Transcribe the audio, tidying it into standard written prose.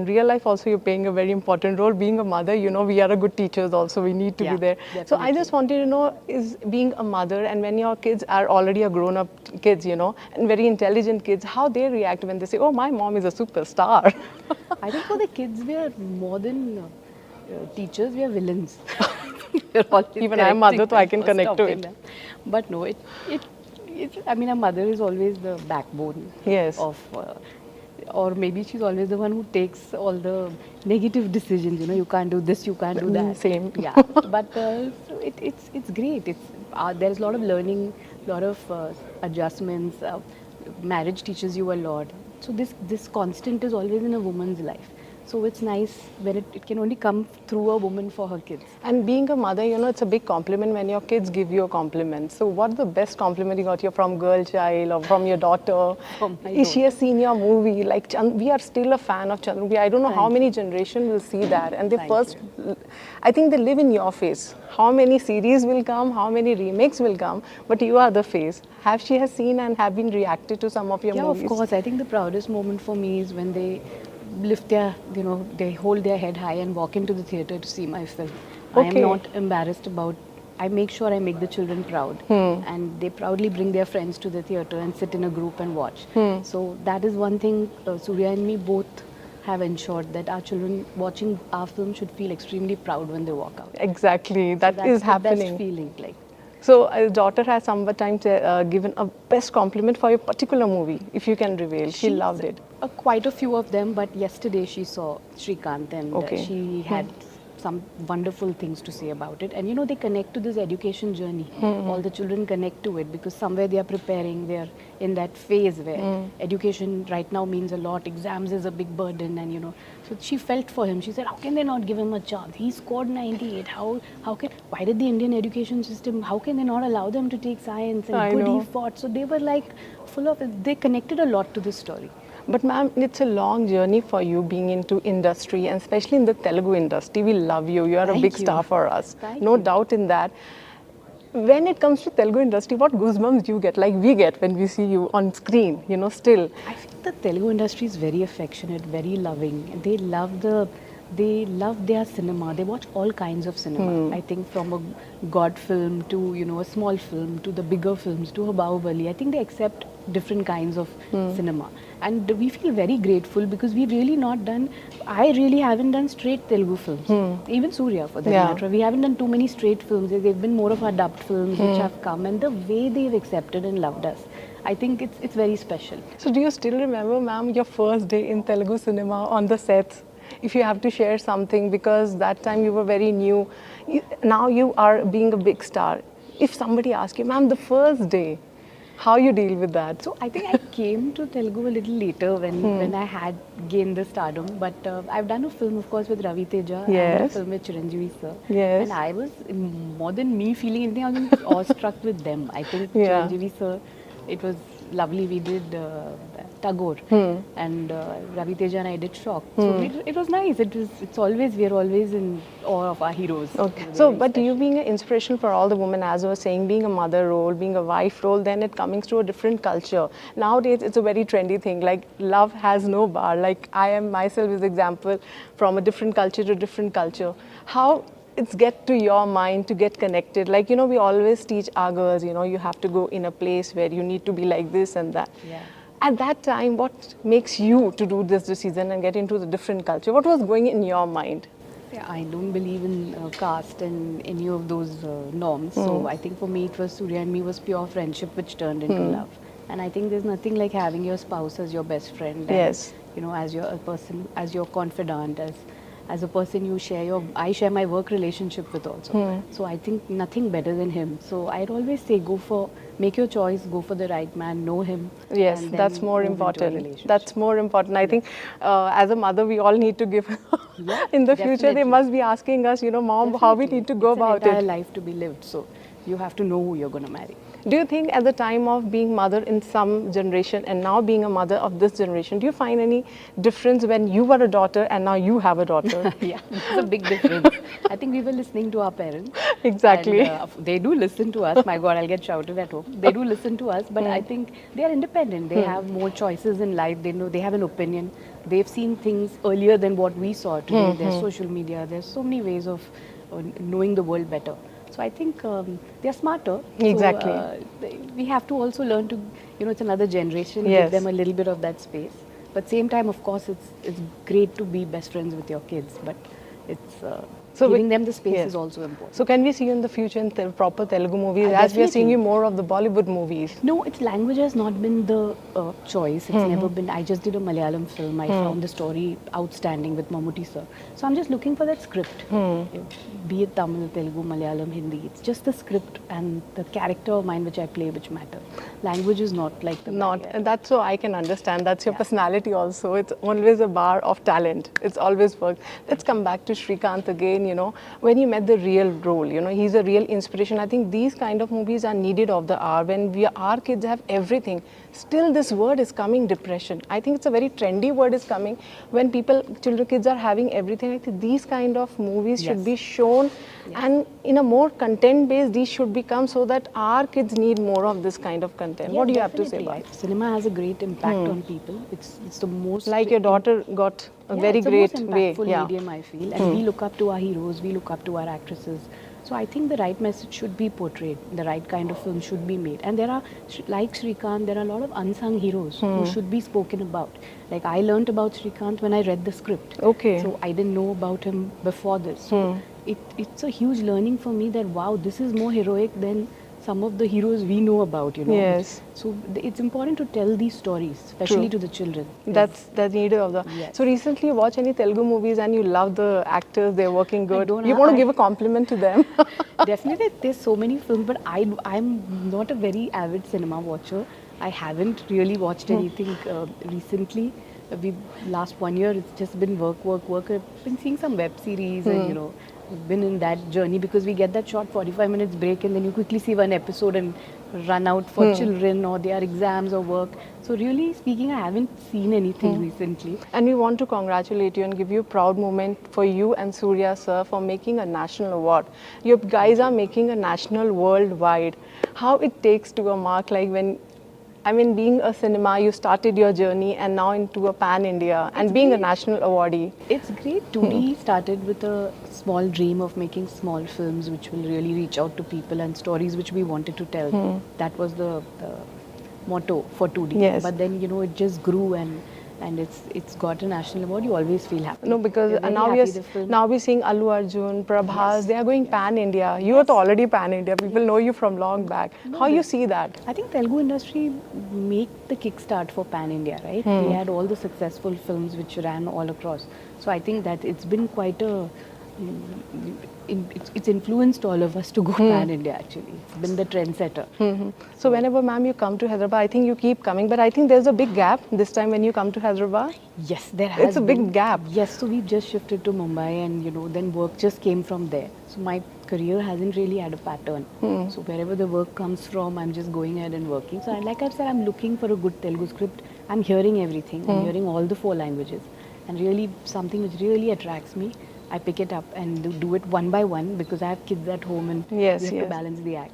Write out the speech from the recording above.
In real life also, you're playing a very important role. Being a mother, we are a good teachers also. We need to be there. Definitely. So I just wanted to know, is being a mother and when your kids are already a grown-up kids, and very intelligent kids, how they react when they say, oh, my mom is a superstar. I think for the kids, we are more than teachers, we are villains. We're always Even I'm mother, so I correcting can them or connect to stopping it. them. But no, I mean, a mother is always the backbone Yes. of, or maybe she's always the one who takes all the negative decisions. You can't do this, you can't do that. Same. Yeah, but so it's great. There's a lot of learning, a lot of adjustments. Marriage teaches you a lot. So this constant is always in a woman's life. So it's nice when it can only come through a woman for her kids. And being a mother, it's a big compliment when your kids give you a compliment. So what's the best compliment you got from girl child or from your daughter? From my Is she a senior movie? Like, we are still a fan of Chandru. I don't know how many generations will see that. And I think they live in your face. How many series will come, how many remakes will come, but you are the face. She has seen and have been reacted to some of your movies? Yeah, of course. I think the proudest moment for me is when they lift they hold their head high and walk into the theatre to see my film. I am not embarrassed I make sure I make the children proud. And they proudly bring their friends to the theatre and sit in a group and watch. So that is one thing Suriya and me both have ensured, that our children watching our film should feel extremely proud when they walk out. Exactly, That's is the happening. best feeling. Like. So, your daughter has sometimes given a best compliment for your particular movie, if you can reveal. She loved it. Quite a few of them, but yesterday she saw Shrikant and she had some wonderful things to say about it. And they connect to this education journey. All the children connect to it because somewhere they are preparing, they are in that phase where education right now means a lot. Exams is a big burden, and so she felt for him. She said, how can they not give him a chance? He scored 98. Why did the Indian education system, how can they not allow them to take science? And he fought. So they were like full of it. They connected a lot to this story. But ma'am, it's a long journey for you being into industry, and especially in the Telugu industry. We love you. You are a big star for us. No doubt in that. When it comes to Telugu industry, what goosebumps do you get? Like we get when we see you on screen, still. I think the Telugu industry is very affectionate, very loving. They love their cinema. They watch all kinds of cinema. I think from a God film to a small film to the bigger films to a Bahubali. I think they accept different kinds of cinema, and we feel very grateful because we've really not done. I really haven't done straight Telugu films. Even Suriya, for that matter, we haven't done too many straight films. They've been more of our dubbed films which have come, and the way they've accepted and loved us, I think it's very special. So, do you still remember, ma'am, your first day in Telugu cinema on the sets? If you have to share something, because that time you were very new, now you are being a big star. If somebody asks you, ma'am, the first day, how you deal with that? So I think I came to Telugu a little later when I had gained the stardom. But I've done a film, of course, with Ravi Teja and a film with Chiranjeevi sir. Yes. And I was, more than me feeling anything, I was awestruck with them. I think Chiranjeevi sir, it was lovely. We did Tagore and Ravi Teja and I did Shock. So it was nice. We're always in awe of our heroes. Okay. So, but you being an inspiration for all the women, as I was saying, being a mother role, being a wife role, then it coming to a different culture. Nowadays, it's a very trendy thing. Like love has no bar. Like I am myself is example from a different culture to different culture. How it's get to your mind to get connected. Like, we always teach our girls, you have to go in a place where you need to be like this and that. Yeah. At that time, what makes you to do this decision and get into the different culture? What was going in your mind? Yeah, I don't believe in caste and any of those norms. So I think for me, it was Suriya and me was pure friendship which turned into love. And I think there's nothing like having your spouse as your best friend. And, yes. As your person, as your confidant, as a person I share my work relationship with also. So I think nothing better than him. So I'd always say make your choice, go for the right man, know him. Yes, that's more important. That's more important. I think as a mother, we all need to give, in the future, they must be asking us, mom, how we need to go about it. It's an entire life to be lived. So you have to know who you're going to marry. Do you think at the time of being mother in some generation and now being a mother of this generation, do you find any difference when you were a daughter and now you have a daughter? Yeah, it's a big difference. I think we were listening to our parents. Exactly. And they do listen to us. My God, I'll get shouted at home. They do listen to us, but I think they are independent. They have more choices in life. They know they have an opinion. They've seen things earlier than what we saw today. There's social media. There's so many ways of knowing the world better. So I think they're smarter. Exactly. So, we have to also learn to, it's another generation. Yes. Give them a little bit of that space. But same time, of course, it's great to be best friends with your kids. But it's giving them the space is also important. So can we see you in the future in proper Telugu movies as we are Definitely. seeing you more of the Bollywood movies? No, its language has not been the choice. It's never been. I just did a Malayalam film. I found the story outstanding with Mammootty sir. So I'm just looking for that script. Be it Tamil, Telugu, Malayalam, Hindi. It's just the script and the character of mine which I play which matter. Language is not like the barrier. That's so I can understand. That's your personality also. It's always a bar of talent. It's always worked. Let's come back to Srikanth again. When you met the real role, he's a real inspiration. I think these kind of movies are needed of the hour when our kids have everything. Still, this word is coming, depression. I think it's a very trendy word is coming when kids are having everything. I think these kind of movies should be shown, and in a more content-based, these should become so that our kids need more of this kind of content. What do you have to say about it? Cinema has a great impact on people. It's the most like your daughter got a very great it's the most way. impactful medium, I feel, and we look up to our heroes, we look up to our actresses. So I think the right message should be portrayed, the right kind of film should be made. And there are, like Srikanth, there are a lot of unsung heroes who should be spoken about. Like I learnt about Srikanth when I read the script. Okay. So I didn't know about him before this. So it's a huge learning for me that wow, this is more heroic than some of the heroes we know about, Yes. So it's important to tell these stories, especially to the children. That's needed of the. Yes. So recently you watch any Telugu movies and you love the actors, they're working good. don't You know, want to give a compliment to them? Definitely, there's so many films, but I'm not a very avid cinema watcher. I haven't really watched anything recently. Last 1 year, it's just been work. I've been seeing some web series and been in that journey because we get that short 45 minutes break and then you quickly see one episode and run out for children or their exams or work. So really speaking, I haven't seen anything recently. And we want to congratulate you and give you a proud moment for you and Suriya sir for making a national award. You guys are making a national worldwide. How it takes to a mark like when being a cinema, you started your journey and now into a pan-India and being a national awardee. It's great. 2D started with a small dream of making small films which will really reach out to people and stories which we wanted to tell. That was the motto for 2D. Yes. But then, it just grew and it's got a national award. You always feel happy. No, because You're very now happy we're seeing Allu Arjun, Prabhas, they are going pan-India. You are already pan-India. People know you from long back. How you see that? I think Telugu industry make the kickstart for pan-India, right? They had all the successful films which ran all across. So I think that it's been quite it's influenced all of us to go pan-India actually. It's been the trendsetter. So whenever ma'am you come to Hyderabad, I think you keep coming, but I think there's a big gap this time when you come to Hyderabad. Yes, there has It's a big gap. Yes, so we've just shifted to Mumbai and then work just came from there. So my career hasn't really had a pattern. So wherever the work comes from, I'm just going ahead and working. So like I've said, I'm looking for a good Telugu script. I'm hearing everything. I'm hearing all the 4 languages. And really something which really attracts me, I pick it up and do it one by one because I have kids at home and we have to balance the act.